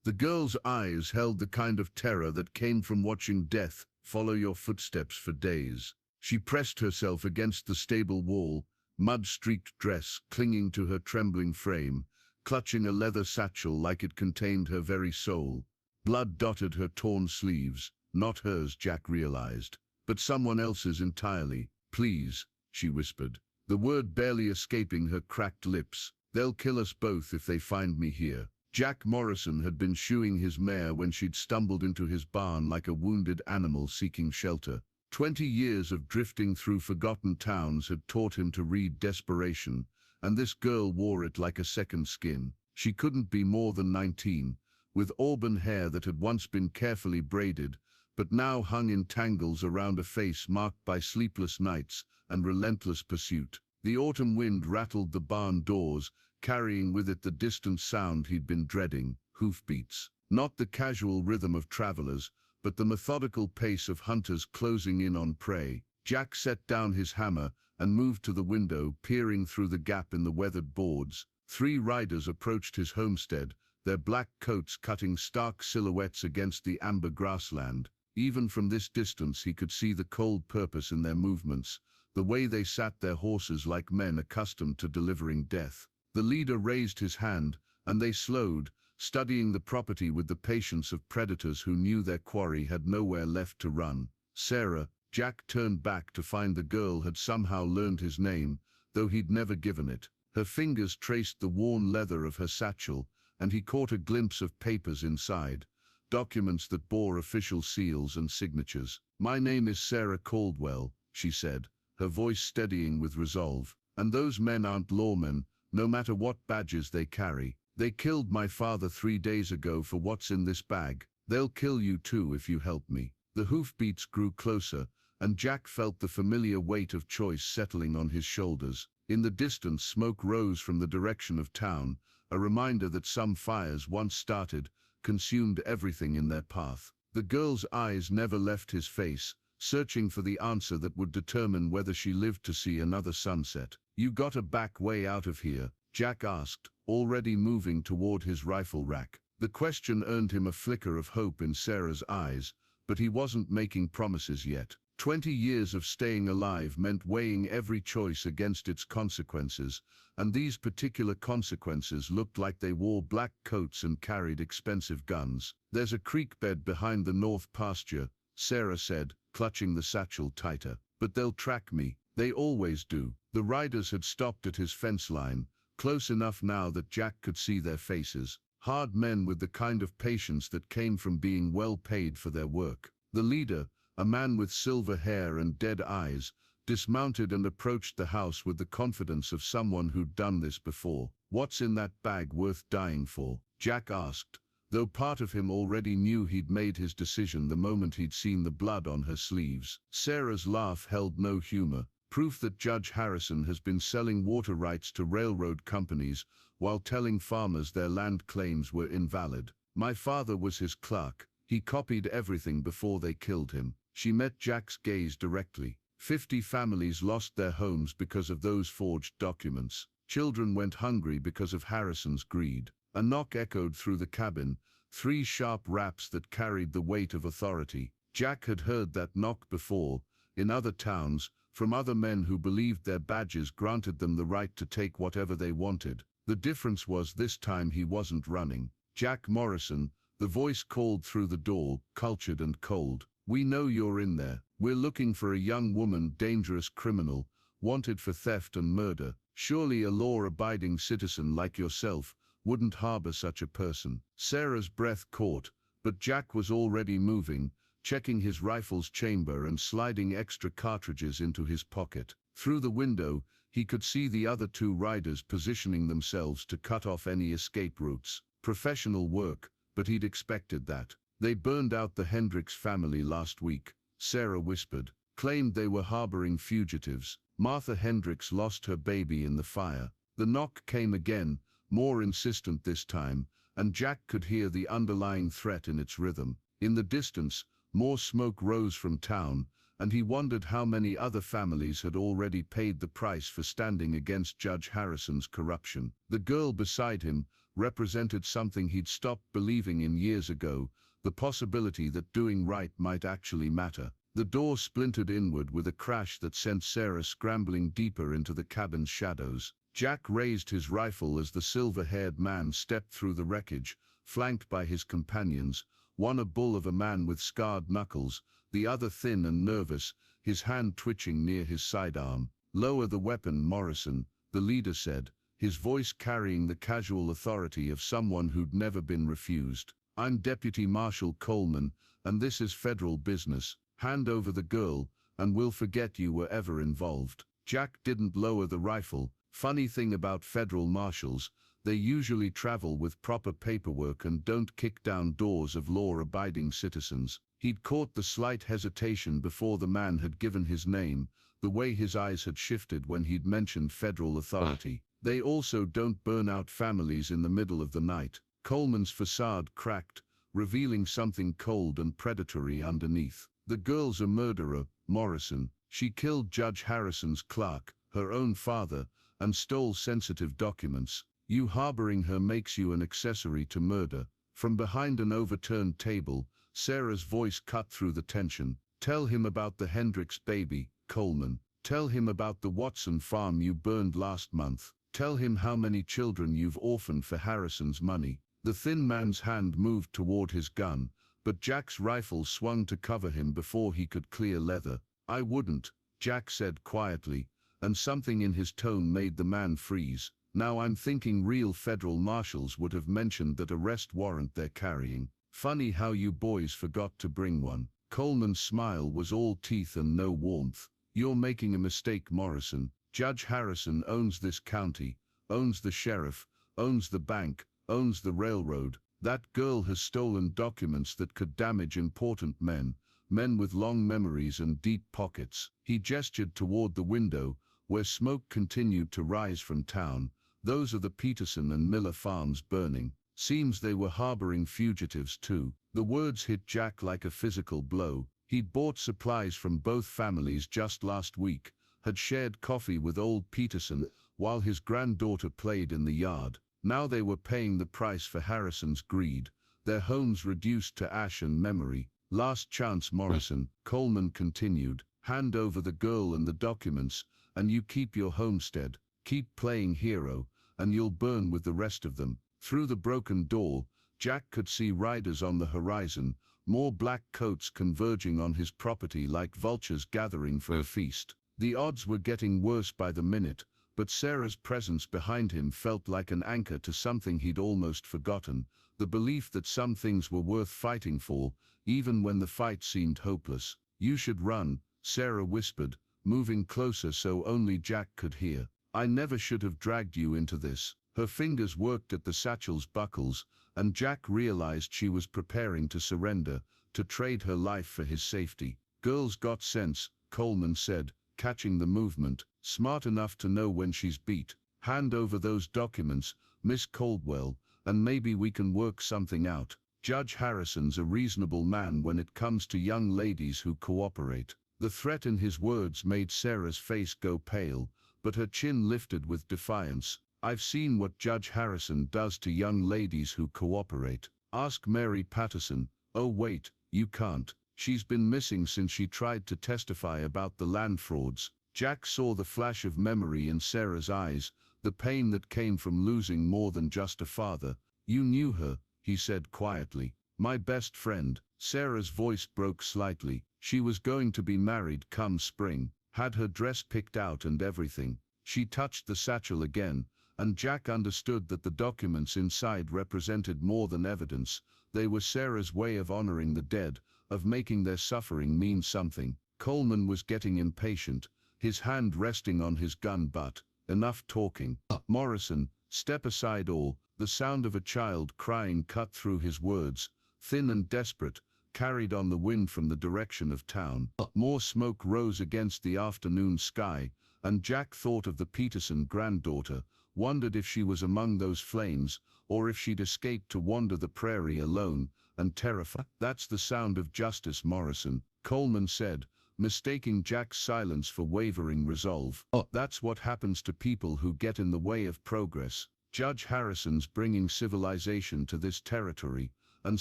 The girl's eyes held the kind of terror that came from watching death follow your footsteps for days. She pressed herself against the stable wall, mud-streaked dress clinging to her trembling frame, clutching a leather satchel like it contained her very soul. Blood dotted her torn sleeves, not hers, Jack realized, but someone else's entirely. "Please," she whispered, the word barely escaping her cracked lips. "They'll kill us both if they find me here." Jack Morrison had been shoeing his mare when she'd stumbled into his barn like a wounded animal seeking shelter. 20 years of drifting through forgotten towns had taught him to read desperation, and this girl wore it like a second skin. She couldn't be more than 19, with auburn hair that had once been carefully braided, but now hung in tangles around a face marked by sleepless nights and relentless pursuit. The autumn wind rattled the barn doors, carrying with it the distant sound he'd been dreading, hoofbeats. Not the casual rhythm of travelers, but the methodical pace of hunters closing in on prey. Jack set down his hammer and moved to the window, peering through the gap in the weathered boards. 3 riders approached his homestead, their black coats cutting stark silhouettes against the amber grassland. Even from this distance he could see the cold purpose in their movements, the way they sat their horses like men accustomed to delivering death. The leader raised his hand, and they slowed, studying the property with the patience of predators who knew their quarry had nowhere left to run. "Sarah." Jack turned back to find the girl had somehow learned his name, though he'd never given it. Her fingers traced the worn leather of her satchel, and he caught a glimpse of papers inside, documents that bore official seals and signatures. "My name is Sarah Caldwell," she said, her voice steadying with resolve. "And those men aren't lawmen, no matter what badges they carry. They killed my father 3 days ago for what's in this bag. They'll kill you too if you help me." The hoofbeats grew closer, and Jack felt the familiar weight of choice settling on his shoulders. In the distance, smoke rose from the direction of town, a reminder that some fires, once started, consumed everything in their path. The girl's eyes never left his face, searching for the answer that would determine whether she lived to see another sunset. "You got a back way out of here?" Jack asked, already moving toward his rifle rack. The question earned him a flicker of hope in Sarah's eyes, but he wasn't making promises yet. 20 years of staying alive meant weighing every choice against its consequences, and these particular consequences looked like they wore black coats and carried expensive guns. "There's a creek bed behind the north pasture," Sarah said, clutching the satchel tighter. "But they'll track me. They always do." The riders had stopped at his fence line, close enough now that Jack could see their faces. Hard men with the kind of patience that came from being well paid for their work. The leader, a man with silver hair and dead eyes, dismounted and approached the house with the confidence of someone who'd done this before. "What's in that bag worth dying for?" Jack asked, though part of him already knew he'd made his decision the moment he'd seen the blood on her sleeves. Sarah's laugh held no humor. "Proof that Judge Harrison has been selling water rights to railroad companies while telling farmers their land claims were invalid. My father was his clerk. He copied everything before they killed him." She met Jack's gaze directly. 50 families lost their homes because of those forged documents. Children went hungry because of Harrison's greed. A knock echoed through the cabin, 3 sharp raps that carried the weight of authority. Jack had heard that knock before, in other towns, from other men who believed their badges granted them the right to take whatever they wanted. The difference was this time he wasn't running. "Jack Morrison," the voice called through the door, cultured and cold. "We know you're in there. We're looking for a young woman, dangerous criminal, wanted for theft and murder. Surely a law-abiding citizen like yourself wouldn't harbor such a person." Sarah's breath caught, but Jack was already moving, checking his rifle's chamber and sliding extra cartridges into his pocket. Through the window, he could see the other 2 riders positioning themselves to cut off any escape routes. Professional work, but he'd expected that. "They burned out the Hendricks family last week," Sarah whispered. "Claimed they were harboring fugitives. Martha Hendricks lost her baby in the fire." The knock came again, more insistent this time, and Jack could hear the underlying threat in its rhythm. In the distance, more smoke rose from town, and he wondered how many other families had already paid the price for standing against Judge Harrison's corruption. The girl beside him, represented something he'd stopped believing in years ago, the possibility that doing right might actually matter. The door splintered inward with a crash that sent Sarah scrambling deeper into the cabin's shadows. Jack raised his rifle as the silver-haired man stepped through the wreckage, flanked by his companions, one a bull of a man with scarred knuckles, the other thin and nervous, his hand twitching near his sidearm. "Lower the weapon, Morrison," the leader said, his voice carrying the casual authority of someone who'd never been refused. "I'm Deputy Marshal Coleman, and this is federal business. Hand over the girl, and we'll forget you were ever involved." Jack didn't lower the rifle. Funny thing about federal marshals, they usually travel with proper paperwork and don't kick down doors of law-abiding citizens. He'd caught the slight hesitation before the man had given his name, the way his eyes had shifted when he'd mentioned federal authority. "They also don't burn out families in the middle of the night." Coleman's facade cracked, revealing something cold and predatory underneath. "The girl's a murderer, Morrison. She killed Judge Harrison's clerk, her own father, and stole sensitive documents. You harboring her makes you an accessory to murder." From behind an overturned table, Sarah's voice cut through the tension. "Tell him about the Hendricks baby, Coleman. Tell him about the Watson farm you burned last month. Tell him how many children you've orphaned for Harrison's money." The thin man's hand moved toward his gun, but Jack's rifle swung to cover him before he could clear leather. "I wouldn't," Jack said quietly, and something in his tone made the man freeze. "Now I'm thinking real federal marshals would have mentioned that arrest warrant they're carrying. Funny how you boys forgot to bring one." Coleman's smile was all teeth and no warmth. "You're making a mistake, Morrison. Judge Harrison owns this county, owns the sheriff, owns the bank, owns the railroad. That girl has stolen documents that could damage important men with long memories and deep pockets." He gestured toward the window, where smoke continued to rise from town. "Those are the Peterson and Miller farms burning. Seems they were harboring fugitives too." The words hit Jack like a physical blow. He'd bought supplies from both families just last week, had shared coffee with old Peterson while his granddaughter played in the yard. Now they were paying the price for Harrison's greed, their homes reduced to ash and memory. "Last chance, Morrison," Coleman continued. "Hand over the girl and the documents, and you keep your homestead. Keep playing hero, and you'll burn with the rest of them." Through the broken door, Jack could see riders on the horizon, more black coats converging on his property like vultures gathering for a feast. The odds were getting worse by the minute, but Sarah's presence behind him felt like an anchor to something he'd almost forgotten, the belief that some things were worth fighting for, even when the fight seemed hopeless. "You should run," Sarah whispered, moving closer so only Jack could hear. "I never should have dragged you into this." Her fingers worked at the satchel's buckles, and Jack realized she was preparing to surrender, to trade her life for his safety. "Girl's got sense," Coleman said, catching the movement. "Smart enough to know when she's beat. Hand over those documents, Miss Caldwell, and maybe we can work something out. Judge Harrison's a reasonable man when it comes to young ladies who cooperate." The threat in his words made Sarah's face go pale, but her chin lifted with defiance. "I've seen what Judge Harrison does to young ladies who cooperate. Ask Mary Patterson." "Oh wait, you can't. She's been missing since she tried to testify about the land frauds." Jack saw the flash of memory in Sarah's eyes, the pain that came from losing more than just a father. "You knew her," he said quietly. "My best friend." Sarah's voice broke slightly. "She was going to be married come spring, had her dress picked out and everything." She touched the satchel again, and Jack understood that the documents inside represented more than evidence. They were Sarah's way of honoring the dead, of making their suffering mean something. Coleman was getting impatient, his hand resting on his gun butt. "Enough talking. Morrison, step aside or..." The sound of a child crying cut through his words, thin and desperate, carried on the wind from the direction of town. More smoke rose against the afternoon sky, and Jack thought of the Peterson granddaughter, wondered if she was among those flames, or if she'd escaped to wander the prairie alone, and terrified. "That's the sound of justice, Morrison," Coleman said, mistaking Jack's silence for wavering resolve. "That's what happens to people who get in the way of progress." Judge Harrison's bringing civilization to this territory, and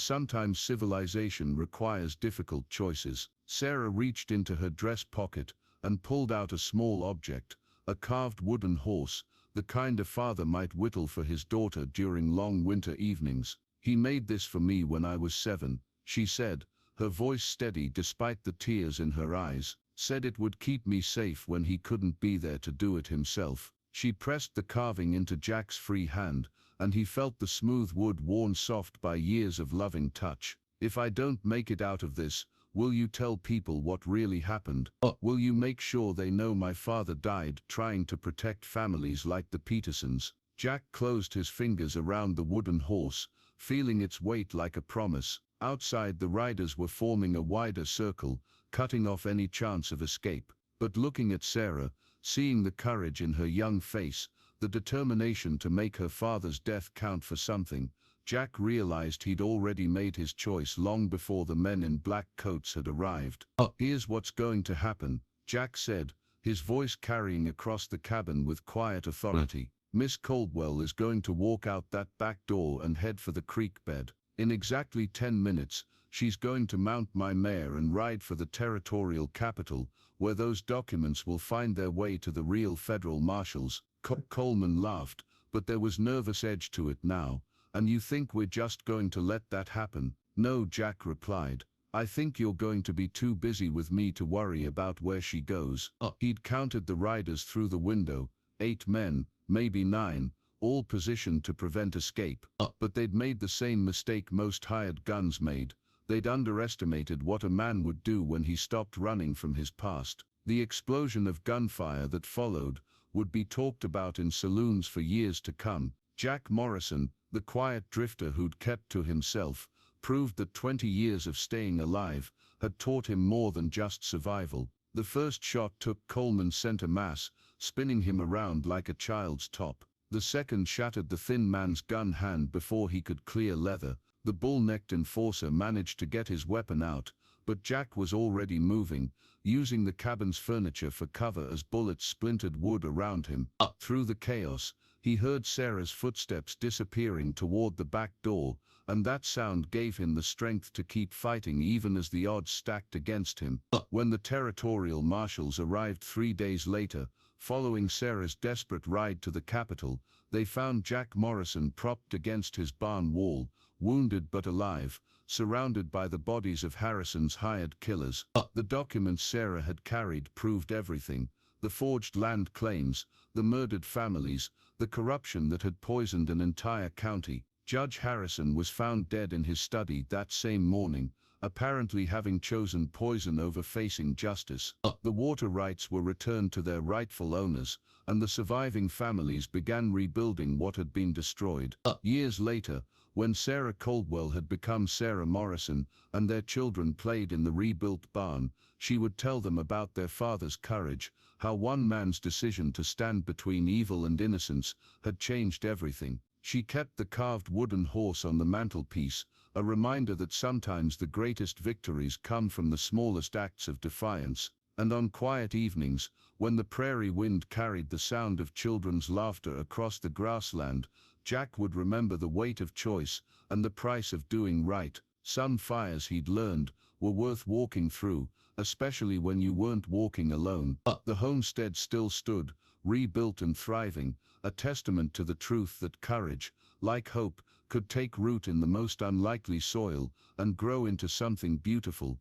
sometimes civilization requires difficult choices. Sarah reached into her dress pocket and pulled out a small object, a carved wooden horse, the kind a father might whittle for his daughter during long winter evenings. "He made this for me when I was 7, she said, her voice steady despite the tears in her eyes. Said it would keep me safe when he couldn't be there to do it himself." She pressed the carving into Jack's free hand, and he felt the smooth wood worn soft by years of loving touch. "If I don't make it out of this, will you tell people what really happened? Will you make sure they know my father died trying to protect families like the Petersons?" Jack closed his fingers around the wooden horse, feeling its weight like a promise. Outside, the riders were forming a wider circle, cutting off any chance of escape. But looking at Sarah, seeing the courage in her young face, the determination to make her father's death count for something, Jack realized he'd already made his choice long before the men in black coats had arrived. "Here's what's going to happen," Jack said, his voice carrying across the cabin with quiet authority. "Miss Caldwell is going to walk out that back door and head for the creek bed. In exactly 10 minutes, she's going to mount my mare and ride for the territorial capital, where those documents will find their way to the real federal marshals." Coleman laughed, but there was nervous edge to it now. "And you think we're just going to let that happen?" "No," Jack replied. "I think you're going to be too busy with me to worry about where she goes." He'd counted the riders through the window, 8 men, maybe 9, all positioned to prevent escape. But they'd made the same mistake most hired guns made. They'd underestimated what a man would do when he stopped running from his past. The explosion of gunfire that followed would be talked about in saloons for years to come. Jack Morrison, the quiet drifter who'd kept to himself, proved that 20 years of staying alive had taught him more than just survival. The first shot took Coleman's center mass, spinning him around like a child's top. The second shattered the thin man's gun hand before he could clear leather. The bull-necked enforcer managed to get his weapon out, but Jack was already moving, using the cabin's furniture for cover as bullets splintered wood around him. Through the chaos, he heard Sarah's footsteps disappearing toward the back door, and that sound gave him the strength to keep fighting even as the odds stacked against him. When the territorial marshals arrived 3 days later, following Sarah's desperate ride to the capital, they found Jack Morrison propped against his barn wall, wounded but alive, surrounded by the bodies of Harrison's hired killers. The documents Sarah had carried proved everything: the forged land claims, the murdered families, the corruption that had poisoned an entire county. Judge Harrison was found dead in his study that same morning, apparently having chosen poison over facing justice. The water rights were returned to their rightful owners, and the surviving families began rebuilding what had been destroyed. Years later, when Sarah Caldwell had become Sarah Morrison, and their children played in the rebuilt barn, she would tell them about their father's courage, how one man's decision to stand between evil and innocence had changed everything. She kept the carved wooden horse on the mantelpiece, a reminder that sometimes the greatest victories come from the smallest acts of defiance. And on quiet evenings, when the prairie wind carried the sound of children's laughter across the grassland, Jack would remember the weight of choice and the price of doing right. Some fires, he'd learned, were worth walking through, especially when you weren't walking alone. The homestead still stood, rebuilt and thriving, a testament to the truth that courage, like hope, could take root in the most unlikely soil and grow into something beautiful.